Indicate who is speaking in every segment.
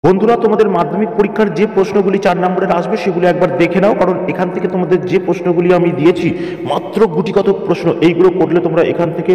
Speaker 1: বন্ধুরা, তোমাদের মাধ্যমিক পরীক্ষার যে প্রশ্নগুলি 4 নম্বরের আসবে সেগুলো একবার দেখে নাও, কারণ এখান থেকে তোমাদের যে প্রশ্নগুলি আমি দিয়েছি মাত্র গুটিকত প্রশ্ন, এইগুলো করলে তোমরা এখান থেকে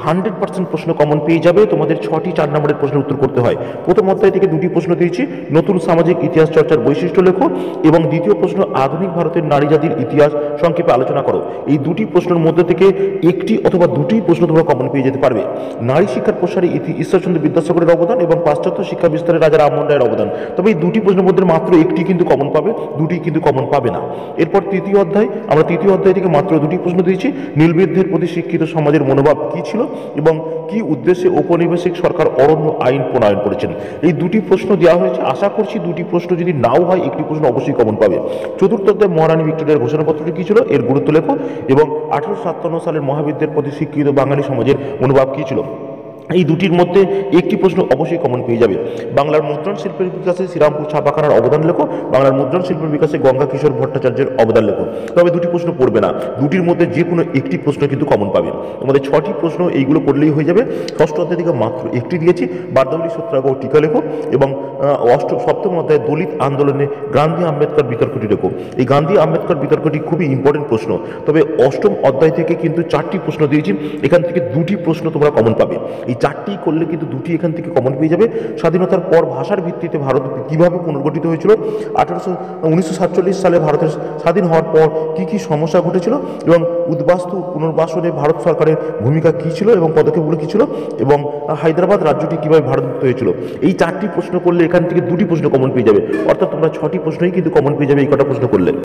Speaker 1: 100% প্রশ্ন কমন পেয়ে যাবে। তোমাদের 6টি 4 নম্বরের প্রশ্নের উত্তর করতে হয়। প্রথম অধ্যায় থেকে 2টি প্রশ্ন দিয়েছি, নতুন সামাজিক ইতিহাস চর্চার বৈশিষ্ট্য লেখো, এবং দ্বিতীয় প্রশ্ন আধুনিক ভারতের নারী জাতির ইতিহাস সংক্ষেপে আলোচনা করো। এই দুটি প্রশ্নের মধ্যে থেকে একটি অথবা দুটি প্রশ্ন তোমরা কমন পেয়ে যেতে পারবে। নারী শিক্ষার প্রসারে ঈশ্বরচন্দ্র বিদ্যাসাগরের অবদান এবং পাশ্চাত্য শিক্ষা বিস্তারে রাজা রামমোহন রায়ের অবদান। তবে এই দুটি প্রশ্নের মধ্যে মাত্র একটি কিন্তু কমন পাবে, দুটি কিন্তু কমন পাবে না। এরপর তৃতীয় অধ্যায়, আমরা তৃতীয় অধ্যায় থেকে মাত্র দুটি প্রশ্ন দিয়েছি। নীলবিদ্যের প্রতি শিক্ষিত সমাজের মনোভাব কি ছিল এবং কি উদ্দেশ্যে ঔপনিবেশিক সরকার অরণ্য আইন প্রণয়ন করেছেন। এই দুটি প্রশ্ন দেওয়া হয়েছে। আশা করছি দুটি প্রশ্ন যদি নাও হয়, একটি প্রশ্ন অবশ্যই কমন পাবে। চতুর্থ অধ্যায় মহারানী ভিক্টোরিয়ার ঘোষণাপত্রটি কি ছিল, এর গুরুত্ব লেখো, এবং 1857 সালের মহাবিদ্যের প্রতি শিক্ষিত বাঙালি সমাজের মনোভাব কি ছিল। এই দুটির মধ্যে একটি প্রশ্ন অবশ্যই কমন পেয়ে যাবে। বাংলার মুদ্রণ শিল্পের বিকাশে শ্রীরামপুর ছাপাখানার অবদান লেখো, বাংলার মুদ্রণ শিল্পের বিকাশে গঙ্গা কিশোর ভট্টাচার্যের অবদান লেখো। তবে দুটি প্রশ্ন পড়বে না, দুটির মধ্যে যে কোনো একটি প্রশ্ন কিন্তু কমন পাবে। তোমাদের 6টি প্রশ্ন এইগুলো করলেই হয়ে যাবে। ষষ্ঠ অধ্যায় থেকে মাত্র একটি দিয়েছি, বারদাবলী সত্যাগ্রহ টিকা লেখো, এবং সপ্তম অধ্যায়ে দলিত আন্দোলনে গান্ধী আম্বেদকর বিতর্কটি লেখো। এই গান্ধী আম্বেদকর বিতর্কটি খুবই ইম্পর্টেন্ট প্রশ্ন। তবে অষ্টম অধ্যায় থেকে কিন্তু 4টি প্রশ্ন দিয়েছি, এখান থেকে দুটি প্রশ্ন তোমরা কমন পাবে। এই 4টি করলে কিন্তু দুটি এখান থেকে কমন পেয়ে যাবে। স্বাধীনতার পর ভাষার ভিত্তিতে ভারত কিভাবে পুনর্গঠিত হয়েছিল, 1947 সালে ভারতের স্বাধীন হওয়ার পর কি কি সমস্যা ঘটেছিল, এবং উদ্বাস্তু পুনর্বাসনে ভারত সরকারের ভূমিকা কী ছিল এবং পদক্ষেপগুলো কী ছিল, এবং হায়দ্রাবাদ রাজ্যটি কীভাবে ভারতভুক্ত হয়েছিল। এই 4টি প্রশ্ন করলে এখান থেকে দুটি প্রশ্ন কমন পেয়ে যাবে, অর্থাৎ তোমরা 6টি প্রশ্নই কিন্তু কমন পেয়ে যাবে এই কটা প্রশ্ন করলে।